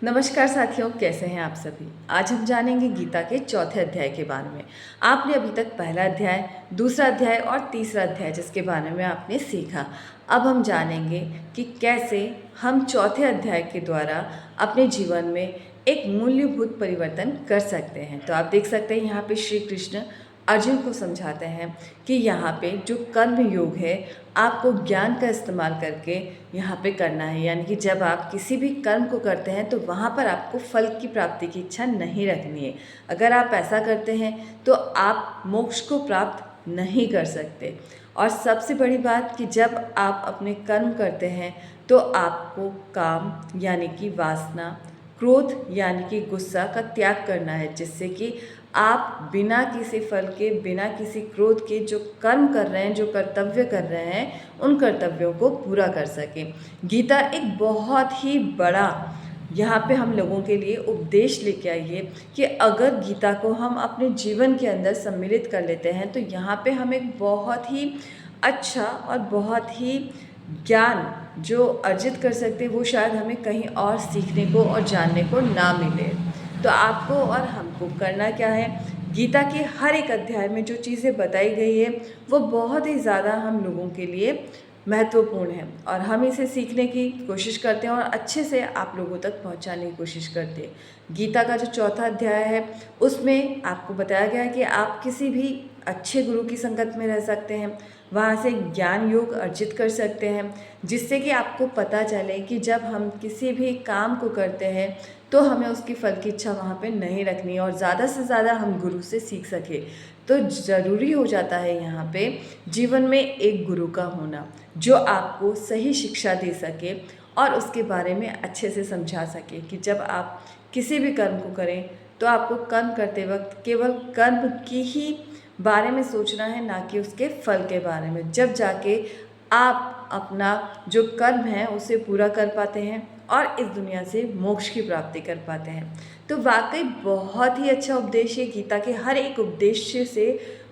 नमस्कार साथियों, कैसे हैं आप सभी। आज हम जानेंगे गीता के चौथे अध्याय के बारे में। आपने अभी तक पहला अध्याय, दूसरा अध्याय और तीसरा अध्याय जिसके बारे में आपने सीखा। अब हम जानेंगे कि कैसे हम चौथे अध्याय के द्वारा अपने जीवन में एक मूल्यभूत परिवर्तन कर सकते हैं। तो आप देख सकते हैं यहाँ पे श्री कृष्ण अर्जुन को समझाते हैं कि यहाँ पे जो कर्म योग है आपको ज्ञान का इस्तेमाल करके यहाँ पे करना है। यानी कि जब आप किसी भी कर्म को करते हैं तो वहाँ पर आपको फल की प्राप्ति की इच्छा नहीं रखनी है। अगर आप ऐसा करते हैं तो आप मोक्ष को प्राप्त नहीं कर सकते। और सबसे बड़ी बात कि जब आप अपने कर्म करते हैं तो आपको काम यानी कि वासना, क्रोध यानी कि गुस्सा का त्याग करना है, जिससे कि आप बिना किसी फल के, बिना किसी क्रोध के जो कर्म कर रहे हैं, जो कर्तव्य कर रहे हैं, उन कर्तव्यों को पूरा कर सकें। गीता एक बहुत ही बड़ा यहाँ पे हम लोगों के लिए उपदेश लेके आई है कि अगर गीता को हम अपने जीवन के अंदर सम्मिलित कर लेते हैं तो यहाँ पे हम एक बहुत ही अच्छा और बहुत ही ज्ञान जो अर्जित कर सकते हैं वो शायद हमें कहीं और सीखने को और जानने को ना मिले। तो आपको और हमको करना क्या है, गीता के हर एक अध्याय में जो चीज़ें बताई गई है वो बहुत ही ज़्यादा हम लोगों के लिए महत्वपूर्ण है और हम इसे सीखने की कोशिश करते हैं और अच्छे से आप लोगों तक पहुंचाने की कोशिश करते हैं। गीता का जो चौथा अध्याय है उसमें आपको बताया गया है कि आप किसी भी अच्छे गुरु की संगत में रह सकते हैं, वहाँ से ज्ञान योग अर्जित कर सकते हैं, जिससे कि आपको पता चले कि जब हम किसी भी काम को करते हैं तो हमें उसकी फल की इच्छा वहाँ पे नहीं रखनी और ज़्यादा से ज़्यादा हम गुरु से सीख सके। तो ज़रूरी हो जाता है यहाँ पे जीवन में एक गुरु का होना जो आपको सही शिक्षा दे सके और उसके बारे में अच्छे से समझा सके कि जब आप किसी भी कर्म को करें तो आपको कर्म करते वक्त केवल कर्म की ही बारे में सोचना है, ना कि उसके फल के बारे में। जब जाके आप अपना जो कर्म है उसे पूरा कर पाते हैं और इस दुनिया से मोक्ष की प्राप्ति कर पाते हैं। तो वाकई बहुत ही अच्छा उपदेश है। गीता के हर एक उपदेश से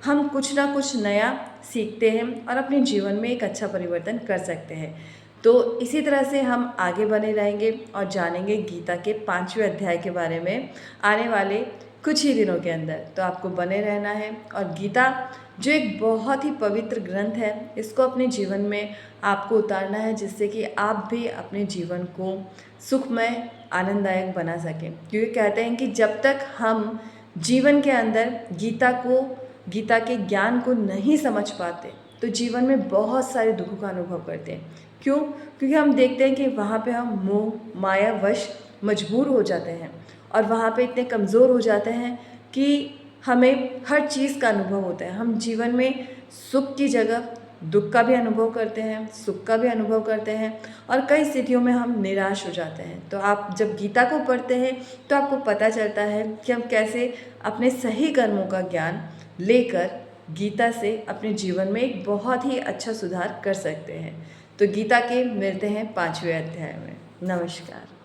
हम कुछ ना कुछ नया सीखते हैं और अपने जीवन में एक अच्छा परिवर्तन कर सकते हैं। तो इसी तरह से हम आगे बने रहेंगे और जानेंगे गीता के 5वें अध्याय के बारे में आने वाले कुछ ही दिनों के अंदर। तो आपको बने रहना है और गीता जो एक बहुत ही पवित्र ग्रंथ है इसको अपने जीवन में आपको उतारना है, जिससे कि आप भी अपने जीवन को सुखमय आनंददायक बना सकें। क्योंकि कहते हैं कि जब तक हम जीवन के अंदर गीता के ज्ञान को नहीं समझ पाते तो जीवन में बहुत सारे दुखों का अनुभव करते हैं। क्यों? क्योंकि हम देखते हैं कि वहाँ पे हम मोह मायावश मजबूर हो जाते हैं और वहाँ पे इतने कमज़ोर हो जाते हैं कि हमें हर चीज़ का अनुभव होता है। हम जीवन में सुख की जगह दुख का भी अनुभव करते हैं, सुख का भी अनुभव करते हैं और कई स्थितियों में हम निराश हो जाते हैं। तो आप जब गीता को पढ़ते हैं तो आपको पता चलता है कि हम कैसे अपने सही कर्मों का ज्ञान लेकर गीता से अपने जीवन में एक बहुत ही अच्छा सुधार कर सकते हैं। तो गीता के मिलते हैं 5वें अध्याय में। नमस्कार।